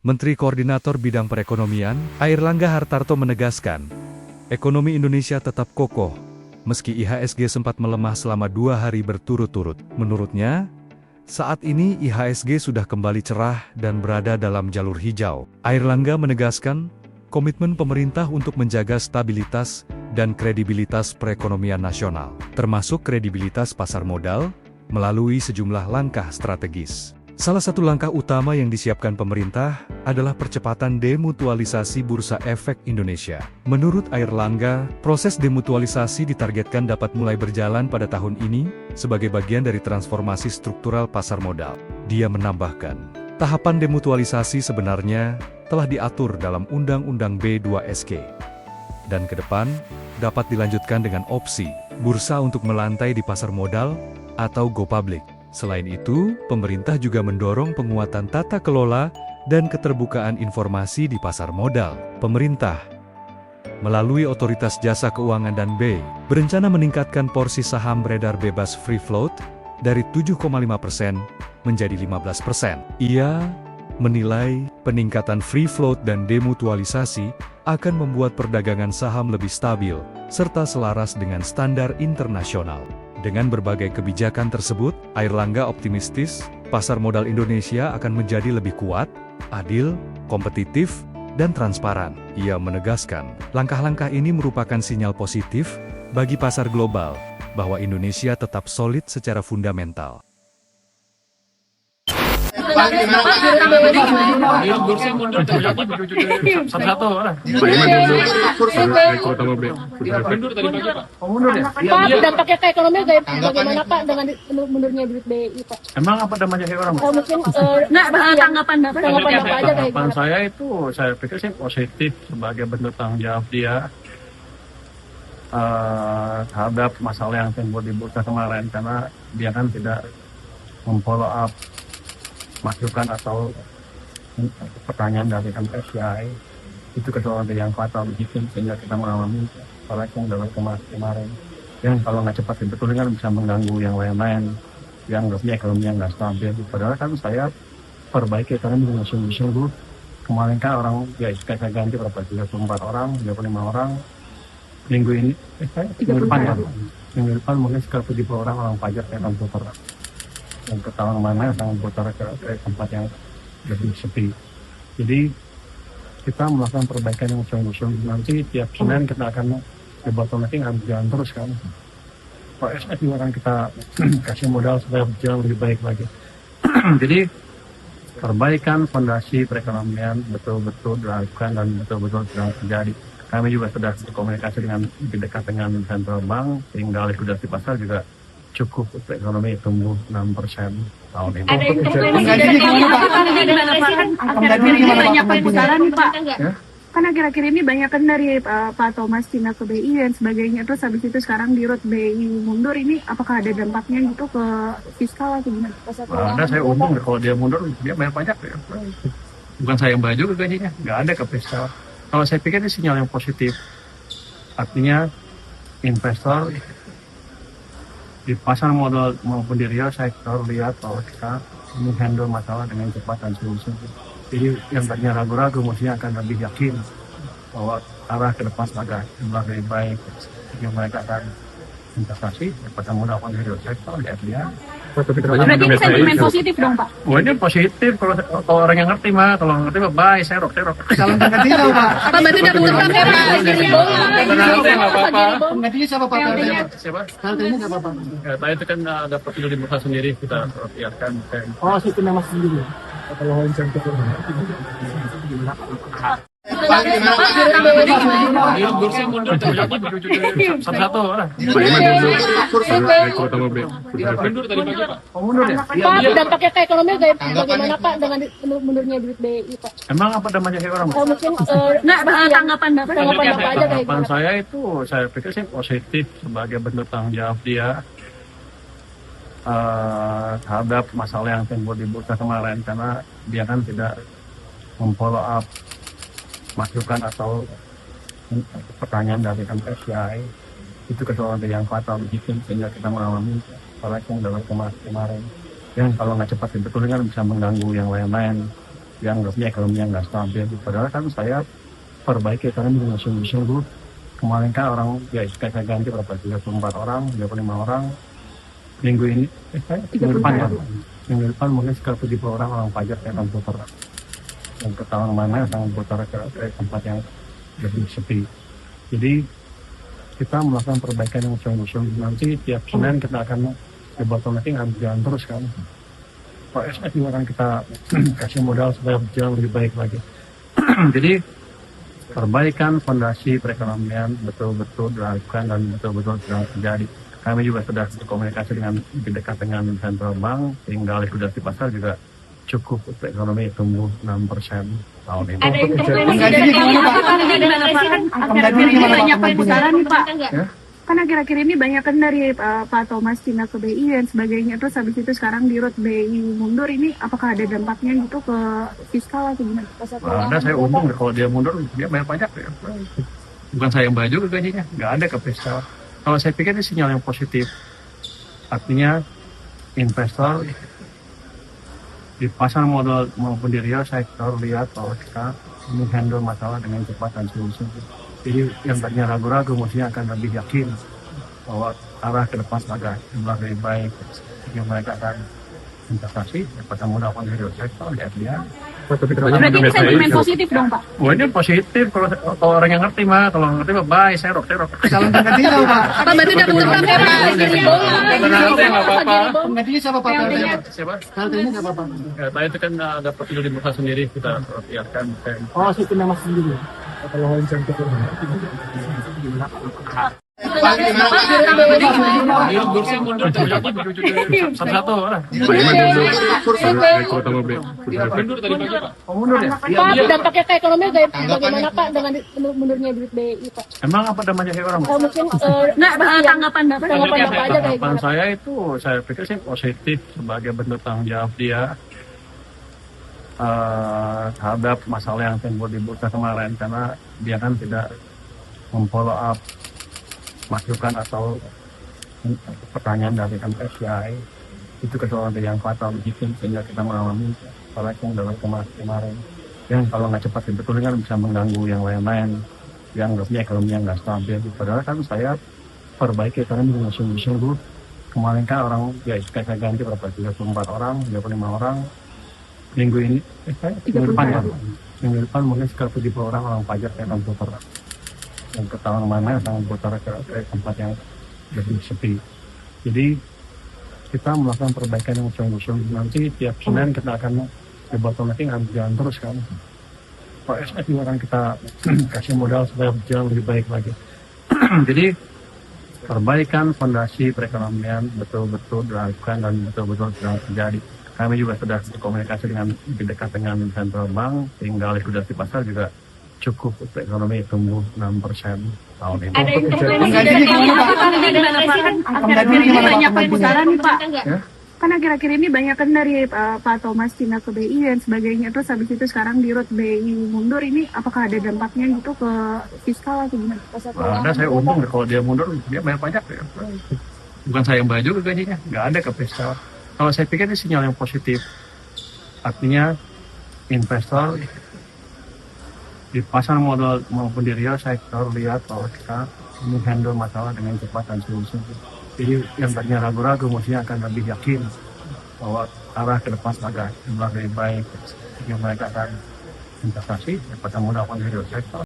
Menteri Koordinator Bidang Perekonomian, Airlangga Hartarto menegaskan, ekonomi Indonesia tetap kokoh, meski IHSG sempat melemah selama 2 hari berturut-turut. Menurutnya, saat ini IHSG sudah kembali cerah dan berada dalam jalur hijau. Airlangga menegaskan, komitmen pemerintah untuk menjaga stabilitas dan kredibilitas perekonomian nasional, termasuk kredibilitas pasar modal, melalui sejumlah langkah strategis. Salah satu langkah utama yang disiapkan pemerintah adalah percepatan demutualisasi Bursa Efek Indonesia. Menurut Airlangga, proses demutualisasi ditargetkan dapat mulai berjalan pada tahun ini sebagai bagian dari transformasi struktural pasar modal. Dia menambahkan, tahapan demutualisasi sebenarnya telah diatur dalam Undang-Undang B2SK. Dan ke depan, dapat dilanjutkan dengan opsi bursa untuk melantai di pasar modal atau go public. Selain itu, pemerintah juga mendorong penguatan tata kelola dan keterbukaan informasi di pasar modal. Pemerintah, melalui Otoritas Jasa Keuangan dan BEI, berencana meningkatkan porsi saham beredar bebas free float dari 7,5% menjadi 15%. Ia menilai peningkatan free float dan demutualisasi akan membuat perdagangan saham lebih stabil, serta selaras dengan standar internasional. Dengan berbagai kebijakan tersebut, Airlangga optimistis, pasar modal Indonesia akan menjadi lebih kuat, adil, kompetitif, dan transparan. Ia menegaskan, langkah-langkah ini merupakan sinyal positif bagi pasar global, bahwa Indonesia tetap solid secara fundamental. Satu-satu lah. Pak, dampaknya ke ekonomi bagaimana Pak dengan mundurnya duit BI Pak? Emang apa namanya orang? Mungkin tanggapan Bapak aja kayak Tanggapan saya itu, saya pikir sih positif sebagai bentuk tanggung jawab dia terhadap masalah yang timbul di bursa kemarin, karena dia kan tidak memfollow up masukan atau pertanyaan dari MSCI. Itu kesalahan yang fatal begitu, sehingga kita mengalami koreksi yang dalam kemarin yang kalau nggak cepat dibetulkan kan bisa mengganggu yang lain-lain, yang ekonominya nggak stabil. Padahal kan saya perbaiki ekonomi dengan sungguh-sungguh. Kemarin kan orang ya saya ganti berapa, 34 orang, 35 orang. Minggu ini minggu depan mungkin sekitar 70 orang pajak yang akan putar yang ke tahun mana akan putar ke tempat yang lebih sepi. Jadi kita melakukan perbaikan yang sungguh-sungguh. Nanti tiap Senin kita akan debottlenecking, akan berjalan terus kan. PSS juga akan kita kasih modal supaya berjalan lebih baik lagi. Jadi perbaikan fondasi perekonomian betul-betul dilakukan dan betul-betul sedang terjadi. Kami juga sudah berkomunikasi dengan lebih dekat dengan Central Bank, sehingga likuiditas pasar juga cukup untuk ekonomi tumbuh 6% tahun ini. Ada intervensi dari banyak perputaran nih Pak. Kan akhir-akhir ini banyak kan dari Pak Thomas pindah ke BI dan sebagainya, terus habis itu sekarang di root BI mundur, ini apakah ada dampaknya gitu ke fiskal atau gimana? Ada, saya umum kalau dia mundur dia bayar pajak ya. Bukan saya yang bayar juga gajinya, nggak ada ke fiskal. Kalau saya pikir ini sinyal yang positif, artinya investor di pasar modal maupun di real sektor lihat bahwa kita menghandle masalah dengan cepat dan sungguh-sungguh. Jadi yang tadinya ragu-ragu mestinya akan lebih yakin bahwa arah ke depan agak lebih baik. Jadi mereka akan investasi pada modal di real sektor, di FDI. Berarti ini sentimen positif dong Pak? Oh, ini positif kalau orang yang ngerti mah, kalau ngerti mah bye, serok. Kalau penggantinya Pak. Apa berarti udah terpakai Pak? Nggak apa-apa. Penggantinya siapa Pak? Siapa? Penggantinya siapa Pak? Tadi itu kan ada prosedur di bursa sendiri, kita biarkan. Oh, sistem yang masih sendiri. Kalau insentif satu-satu lah. Pak, dampaknya ke ekonomi bagaimana Pak dengan mundurnya duit BI Pak? Emang apa namanya orang? Mungkin tanggapan Bapak aja kayak Tanggapan saya itu, saya pikir sih positif sebagai bentuk tanggung jawab dia terhadap masalah yang timbul di bursa kemarin, karena dia kan tidak memfollow up masukan atau pertanyaan dari MSCI. Itu kesalahan yang fatal begitu, sehingga kita mengalami koreksi yang dalam kemarin yang kalau nggak cepat dibetulkan kan bisa mengganggu yang lain-lain, dianggapnya ekonomi yang nggak stabil. Padahal kan saya perbaiki ekonomi dengan sungguh-sungguh. Kemarin kan orang ya saya ganti berapa 34 orang, 35 orang. Minggu ini, minggu depan ya. Minggu depan mungkin sekitar 70 orang pajak yang akan putar. Dan ke tahun mana akan putar ke tempat yang lebih sepi. Jadi kita melakukan perbaikan yang sungguh-sungguh. Nanti tiap Senin kita akan debottlenecking harus jalan terus kan. PSS juga akan kita kasih modal supaya berjalan lebih baik lagi. Jadi perbaikan fondasi perekonomian betul-betul dilakukan dan betul-betul sedang terjadi. Kami juga sudah berkomunikasi dengan lebih dekat dengan Central Bank, sehingga likuidasi pasar juga cukup untuk ekonomi tumbuh 6% tahun ini. Ada intervensi Penggantinya dari gimana, Pak? gimana Pak? Kan akhir-akhir ini banyak pembicaraan nih Pak. Kan akhir-akhir ini banyak kan dari Pak Thomas pindah ke BI dan sebagainya, terus habis itu sekarang di root BI mundur, ini apakah ada dampaknya gitu ke fiskal atau gimana? Ada, saya untung kalau dia mundur dia bayar pajak ya. Bukan saya yang bayar juga gajinya, nggak ada ke fiskal. Kalau saya pikir ini sinyal yang positif, artinya investor di pasar modal maupun di real sektor lihat bahwa kita menghandle masalah dengan cepat dan sungguh-sungguh. Jadi yang tadinya ragu-ragu mestinya akan lebih yakin bahwa arah ke depan agak lebih baik. Yang mereka akan investasi, dapat mudahkan di real sektor, lihat dia. Berarti ini sentimen positif dong Pak? Wah ini positif kalau orang yang ngerti mah, kalau nggak ngerti mah bye, serok. Calon penggantinya Pak. Pak berarti udah pulang ya Pak? Nggak apa-apa. Penggantinya siapa Pak? Siapa? PLT-nya siapa Pak? Ya, tadi itu kan dapat ide di bursa sendiri kita lihatkan. Oh, sistem yang masih sendiri. Kalau insentif. Bursa mundur satu-satu lah. Mundur tadi pagi Pak. Oh mundur ya? Pak, dampaknya ke ekonomi bagaimana Pak dengan mundurnya duit BI Pak? Emang apa namanya kayak orang? Mungkin nggak tanggapan Bapak aja kayak Harapan gimana? saya itu saya pikir sih positif sebagai bentuk tanggung jawab dia terhadap masalah yang timbul di bursa kemarin, karena dia kan tidak memfollow up masukan atau pertanyaan dari MSCI. Itu kesalahan yang fatal begitu sehingga kita mengalami apalagi yang dalam kemarin yang kalau nggak cepat dibetulkan kan bisa mengganggu yang lain-lain yang anggapnya ekonomi yang nggak stabil. Padahal kan saya perbaiki ekonomi dengan sungguh-sungguh. Kemarin kan orang ya saya ganti berapa 34 orang, 35 orang. Minggu ini minggu depan ya. Minggu depan mungkin sekitar 70 orang pajak yang akan putar. Yang ke tahun mana akan putar ke tempat yang lebih sepi. Jadi kita melakukan perbaikan yang sungguh-sungguh. Nanti tiap Senin kita akan debottlenecking harus jalan terus kan. PSS juga akan kita kasih modal supaya berjalan lebih baik lagi. Jadi perbaikan fondasi perekonomian betul-betul dilakukan dan betul-betul sedang terjadi. Kami juga sudah berkomunikasi dengan lebih dekat dengan Central Bank, sehingga likuidasi pasar juga cukup untuk ekonomi tumbuh 6% tahun ini. Ada intervensi Penggantinya gimana Pak? gimana Pak? Kan akhir-akhir ini banyak pembicaraan nih Pak. Kan akhir-akhir ini banyak kan dari Pak Thomas pindah ke BI dan sebagainya, terus habis itu sekarang di root BI mundur, ini apakah ada dampaknya gitu ke fiskal atau gimana? Ada, saya untung kalau dia mundur dia bayar pajak ya. Bukan saya yang bayar juga gajinya, nggak ada ke fiskal. Kalau saya pikir ini sinyal yang positif, artinya investor di pasar modal maupun di real sektor lihat bahwa kita menghandle masalah dengan cepat dan sungguh-sungguh. Jadi yang tadinya ragu-ragu mestinya akan lebih yakin bahwa arah ke depan agak lebih baik. Yang mereka akan investasi, dapat mudahkan di real sektor,